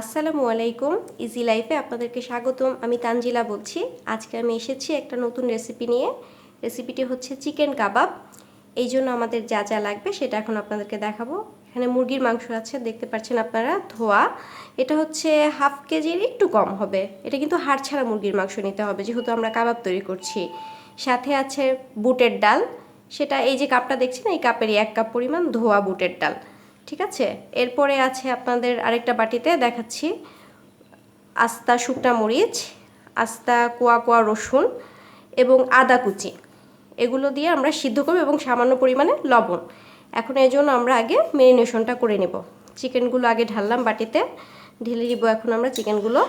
আসসালামু আলাইকুম। ইজি লাইফে আপনাদেরকে স্বাগতম। আমি তানজিলা বলছি। আজকে আমি এসেছি একটা নতুন রেসিপি নিয়ে। রেসিপিটি হচ্ছে চিকেন কাবাব। এই জন্য আমাদের যা যা লাগবে সেটা এখন আপনাদেরকে দেখাবো। এখানে মুরগির মাংস আছে, দেখতে পাচ্ছেন আপনারা, ধোয়া। এটা হচ্ছে হাফ কেজির একটু কম হবে। এটা কিন্তু হাড় ছাড়া মুরগির মাংস নিতে হবে, যেহেতু আমরা কাবাব তৈরি করছি। সাথে আছে বুটের ডাল, সেটা এই যে কাপটা দেখছেন, এই কাপেরই 1 কাপ পরিমাণ ধোয়া বুটের ডাল। ঠিক আছে। এরপরে আছে আপনাদের আরেকটা বাটিতে দেখাচ্ছি আস্তা শুকনা মরিচ, আস্তা কোয়া কোয়া রসুন এবং আদা কুচি। এগুলো দিয়ে আমরা সিদ্ধ করব এবং সামান্য পরিমাণে লবণ। এখন এই জন্য আমরা আগে ম্যারিনেশনটা করে নেব। চিকেনগুলো আগে ঢাললাম বাটিতে, ঢেলে দিব এখন আমরা চিকেনগুলো।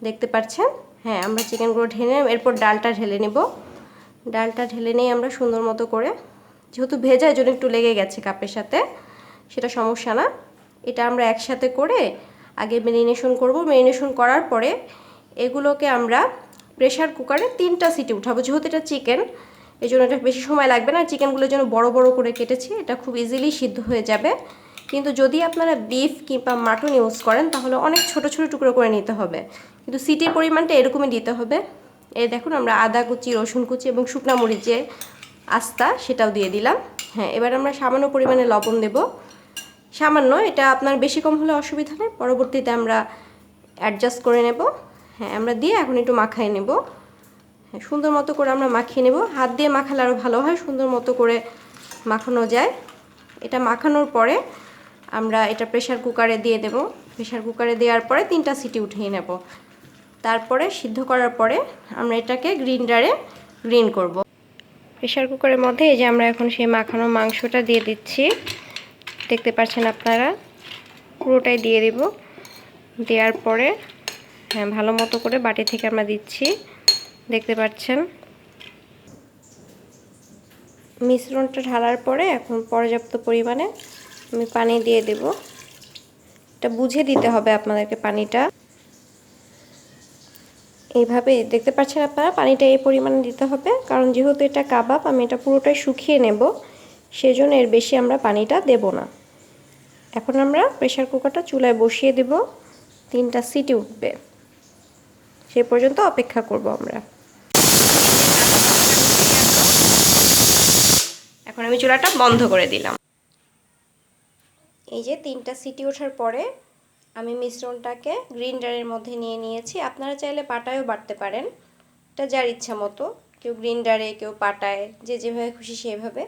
দেখতে পাচ্ছেন, হ্যাঁ, আমরা চিকেনগুলো ঢেলে এরপর ডালটা ঢেলে নেব। ডালটা ঢেলে নিয়ে আমরা সুন্দর মতো করে, যেহেতু ভেজা এই জন্য একটু লেগে গেছে কাপের সাথে, সেটা সমস্যা না। এটা আমরা একসাথে করে আগে ম্যারিনেশন করব। ম্যারিনেশন করার পরে এগুলোকে আমরা প্রেসার কুকারে 3টা সিটি উঠাবো। যেহেতু এটা চিকেন, এই জন্য এটা বেশি সময় লাগবে না। চিকেনগুলোর জন্য বড় বড় করে কেটেছি, এটা খুব ইজিলি সিদ্ধ হয়ে যাবে। কিন্তু যদি আপনারা বিফ কিংবা মাটন ইউজ করেন তাহলে অনেক ছোট ছোট টুকরো করে নিতে হবে, কিন্তু সিটির পরিমাণটা এরকমই দিতে হবে। এই দেখুন, আমরা আদা কুচি, রসুন কুচি এবং শুকনা মরিচ যে আস্তা সেটাও দিয়ে দিলাম। হ্যাঁ, এবার আমরা সামান্য পরিমাণে লবণ দেব। সামান্য, এটা আপনার বেশি কম হলে অসুবিধা নেই, পরবর্তীতে আমরা অ্যাডজাস্ট করে নেব। হ্যাঁ, আমরা দিয়ে এখন একটু মাখাই নেব। হ্যাঁ, সুন্দর মতো করে আমরা মাখিয়ে নেব। হাত দিয়ে মাখালে আরও ভালো হয়, সুন্দর মতো করে মাখানো যায়। এটা মাখানোর পরে আমরা এটা প্রেসার কুকারে দিয়ে দেব। প্রেসার কুকারে দেওয়ার পরে 3টা সিটি উঠিয়ে নেব। তারপরে সিদ্ধ করার পরে আমরা এটাকে গ্রিন্ডারে গ্রিন করব। প্রেসার কুকারের মধ্যে এই যে আমরা এখন সেই মাখানো মাংসটা দিয়ে দিচ্ছি। দেখতে পাচ্ছেন আপনারা, পুরোটাই দিয়ে দেব। দেওয়ার পরে হ্যাঁ, ভালো মতো করে বাটি থেকে আমরা দিচ্ছি। দেখতে পাচ্ছেন, মিশ্রণটা ঢালার পরে এখন পর্যাপ্ত পরিমাণে আমি পানি দিয়ে দেব। এটা বুঝে দিতে হবে আপনাদেরকে পানিটা। এইভাবে দেখতে পাচ্ছেন আপনারা, পানিটা এই পরিমাণে দিতে হবে, কারণ যেহেতু এটা কাবাব আমি এটা পুরোটাই শুকিয়ে নেব, সেজন্য এর বেশি আমরা পানিটা দেব না। এখন আমরা প্রেসার কুকারটা চুলায় বসিয়ে দেব। 3টা সিটি উঠবে, সে পর্যন্ত অপেক্ষা করব আমরা। এখন আমি চুলাটা বন্ধ করে দিলাম। এই যে 3টা সিটি ওঠার পরে আমি মিশ্রণটাকে গ্রিন্ডারের মধ্যে নিয়ে নিয়েছি। আপনারা চাইলে পাটায়ও বাটতে পারেন, এটা যার ইচ্ছা মতো, কেউ গ্রিন্ডারে, কেউ পাটায়, যে যেভাবে খুশি সেভাবে।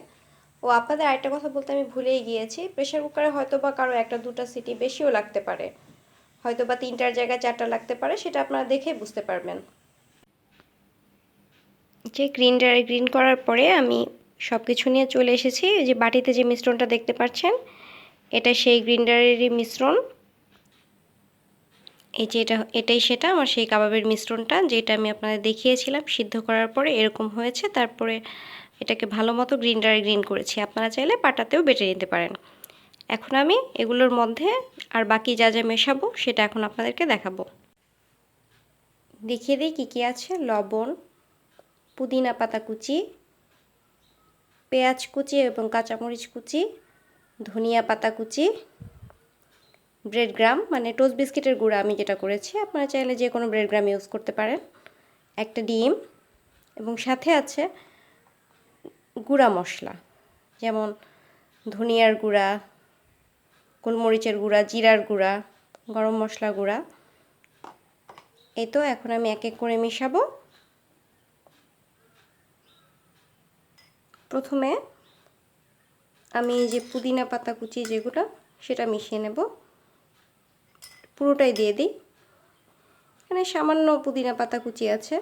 ও আপনাদের আরেকটা কথা বলতে আমি ভুলেই গিয়েছি, প্রেসার কুকারে হয়তো বা কারো 1টা 2টা সিটি বেশিও লাগতে পারে, হয়তো বা 3টার জায়গায় 4টা লাগতে পারে, সেটা আপনারা দেখে বুঝতে পারবেন। যে গ্রিন্ডারে গ্রিন করার পরে আমি সব কিছু নিয়ে চলে এসেছি। যে বাটিতে যে মিশ্রণটা দেখতে পাচ্ছেন, এটা সেই গ্রিন্ডারেরই মিশ্রণ। এই যে এটাই সেটা আমার সেই কাবাবের মিশ্রণটা, যেটা আমি আপনাদের দেখিয়েছিলাম সিদ্ধ করার পরে এরকম হয়েছে। তারপরে এটাকে ভালো মতো গ্রিন্ডারে গ্রিন করেছি। আপনারা চাইলে পাটাতেও বেটে নিতে পারেন। এখন আমি এগুলোর মধ্যে আর বাকি যা যা মেশাবো সেটা এখন আপনাদেরকে দেখাবো। দেখিয়ে দিই কী কী আছে। লবণ, পুদিনা পাতা কুচি, পেঁয়াজ কুচি এবং কাঁচামরিচ কুচি, ধনিয়া পাতা কুচি, ব্রেড গ্রাম মানে টোস্ট বিস্কিটের গুঁড়া আমি যেটা করেছি, আপনারা চাইলে যে কোনো ব্রেড গ্রাম ইউজ করতে পারেন, একটা ডিম, এবং সাথে আছে গুঁড়া মশলা, যেমন ধনিয়ার গুঁড়া, গোলমরিচের গুঁড়া, জিরার গুঁড়া, গরম মশলা গুঁড়া। এই তো এখন আমি এক এক করে মিশাবো। প্রথমে আমি এই যে পুদিনা পাতা কুচি যেগুলো সেটা মিশিয়ে নেব, পুরোটাই দিয়ে দিই। এখানে সামান্য পুদিনা পাতা কুচি আছে।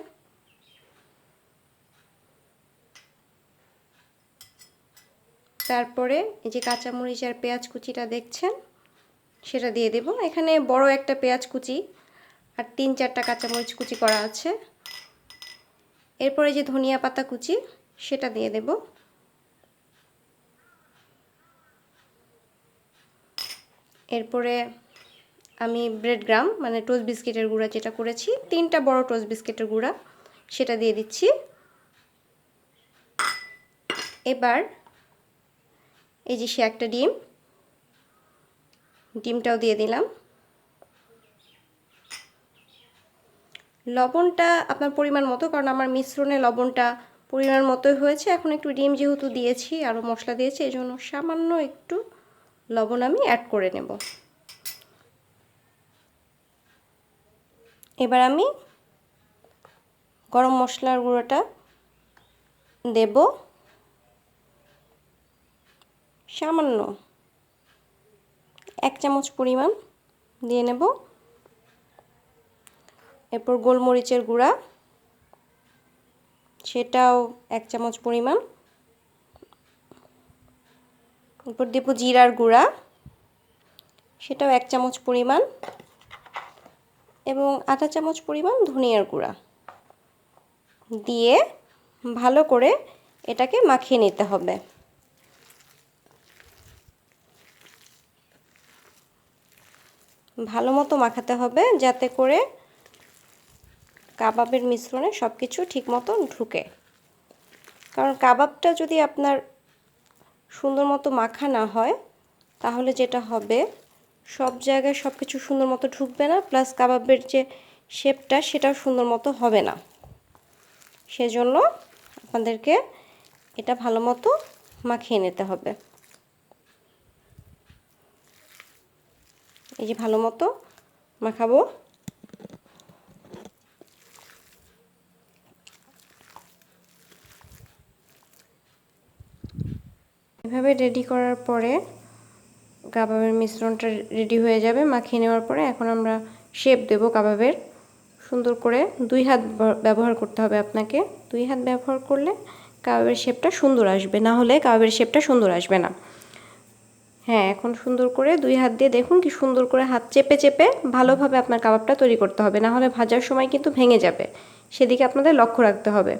তারপরে এই যে কাঁচামরিচ আর পেঁয়াজ কুচিটা দেখছেন সেটা দিয়ে দেব। এখানে বড় একটা পেঁয়াজ কুচি আর 3-4টা কাঁচামরিচ কুচি করা আছে। এরপরে যে ধনিয়া পাতা কুচি সেটা দিয়ে দেব। এরপরে আমি ব্রেড গ্রাম মানে টোস্ট বিস্কিটের গুঁড়া যেটা করেছি, 3টা বড় টোস্ট বিস্কিটের গুঁড়া সেটা দিয়ে দিচ্ছি। এবার এই যে সে একটা ডিমটাও দিয়ে দিলাম। লবণটা আপনার পরিমাণ মতো, কারণ আমার মিশ্রণে লবণটা পরিমাণ মতোই হয়েছে। এখন একটু ডিম যেহেতু দিয়েছি, আরও মশলা দিয়েছি, এই জন্য সামান্য একটু লবণ আমি অ্যাড করে নেব। এবার আমি গরম মশলার গুঁড়োটা দেব সামান্য 1 চামচ পরিমাণ দিয়ে নেব। এরপর গোলমরিচের গুঁড়া, সেটাও 1 চামচ পরিমাণ। এরপর দেব জিরার গুঁড়া, সেটাও 1 চামচ পরিমাণ, এবং আধা চামচ পরিমাণ ধনিয়ার গুঁড়া দিয়ে ভালো করে এটাকে মাখিয়ে নিতে হবে। ভালো মতো মাখাতে হবে যাতে করে কাবাবের মিশ্রণে সব কিছু ঠিক মতো ঢুকে। কারণ কাবাবটা যদি আপনার সুন্দর মতো মাখা না হয়, তাহলে যেটা হবে সব জায়গায় সব কিছু সুন্দর মতো ঢুকবে না, প্লাস কাবাবের যে শেপটা সেটাও সুন্দর মতো হবে না। সেজন্য আপনাদেরকে এটা ভালো মতো মাখিয়ে নিতে হবে। এই যে ভালো মতো মাখাবো। এভাবে রেডি করার পরে কাবাবের মিশ্রণটা রেডি হয়ে যাবে। মাখিয়ে নেওয়ার পরে এখন আমরা শেপ দেব কাবাবের। সুন্দর করে 2 হাত ব্যবহার করতে হবে আপনাকে। 2 হাত ব্যবহার করলে কাবাবের শেপটা সুন্দর আসবে, না হলে কাবাবের শেপটা সুন্দর আসবে না। হ্যাঁ, এখন সুন্দর করে 2 হাত দিয়ে দেখুন কি সুন্দর করে হাত চেপে চেপে ভালোভাবে আপনার কাবাবটা তৈরি করতে হবে, না হলে ভাজার সময় কিন্তু ভেঙে যাবে। সেদিকে আপনাদের লক্ষ্য রাখতে হবে।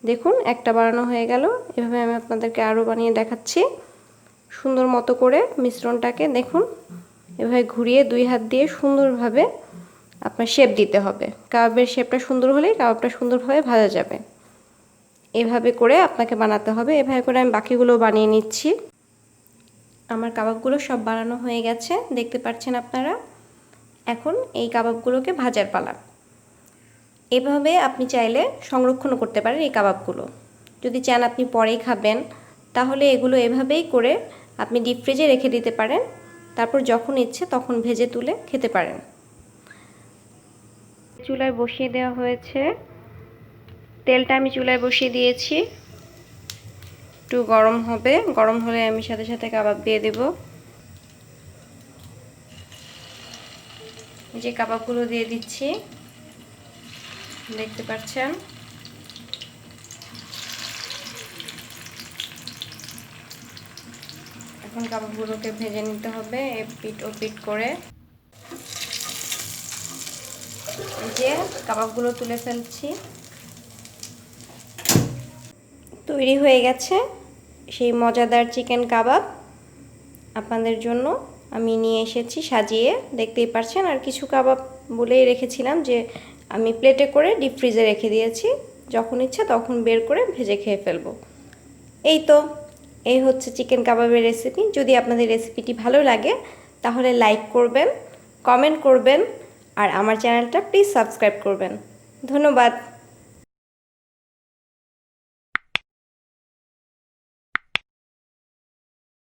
দেখুন একটা বানানো হয়ে গেল। এভাবে আমি আপনাদেরকে আরও বানিয়ে দেখাচ্ছি। সুন্দর মতো করে মিশ্রণটাকে দেখুন এভাবে ঘুরিয়ে 2 হাত দিয়ে সুন্দরভাবে আপনার শেপ দিতে হবে। কাবাবের শেপটা সুন্দর হলেই কাবাবটা সুন্দরভাবে ভাজা যাবে। এভাবে করে আপনাকে বানাতে হবে। এভাবে করে আমি বাকিগুলো বানিয়ে নিচ্ছি। আমার কাবাবগুলো সব বানানো হয়ে গেছে, দেখতে পাচ্ছেন আপনারা। এখন এই কাবাবগুলোকে ভাজার পালা। এভাবে আপনি চাইলে সংরক্ষণ করতে পারেন এই কাবাবগুলো। যদি চান আপনি পরেই খাবেন, তাহলে এগুলো এভাবেই করে আপনি ডিপ ফ্রিজে রেখে দিতে পারেন। তারপর যখন ইচ্ছে তখন ভেজে তুলে খেতে পারেন। চুলায় বসিয়ে দেওয়া হয়েছে। তেলটা আমি চুলায় বসিয়ে দিয়েছি, একটু গরম হবে। গরম হলে আমি সাথে সাথে কাবাব দিয়ে দেব। যে কাবাবগুলো দিয়ে দিচ্ছি, দেখতে পাচ্ছেন। এখন কাবাবগুলোকে ভেজে নিতে হবে এপিট ওপিট করে। যে কাবাবগুলো তুলে ফেলছি। তৈরি হয়ে গেছে সেই মজাদার চিকেন কাবাব। আপনাদের জন্য আমি নিয়ে এসেছি সাজিয়ে, দেখতেই পাচ্ছেন। আর কিছু কাবাব বলেই রেখেছিলাম যে আমি প্লেটে করে ডিপ ফ্রিজে রেখে দিয়েছি, যখন ইচ্ছা তখন বের করে ভেজে খেয়ে ফেলবো। এই তো, এই হচ্ছে চিকেন কাবাবের রেসিপি। যদি আপনাদের রেসিপিটি ভালো লাগে তাহলে লাইক করবেন, কমেন্ট করবেন, আর আমার চ্যানেলটা প্লিজ সাবস্ক্রাইব করবেন। ধন্যবাদ।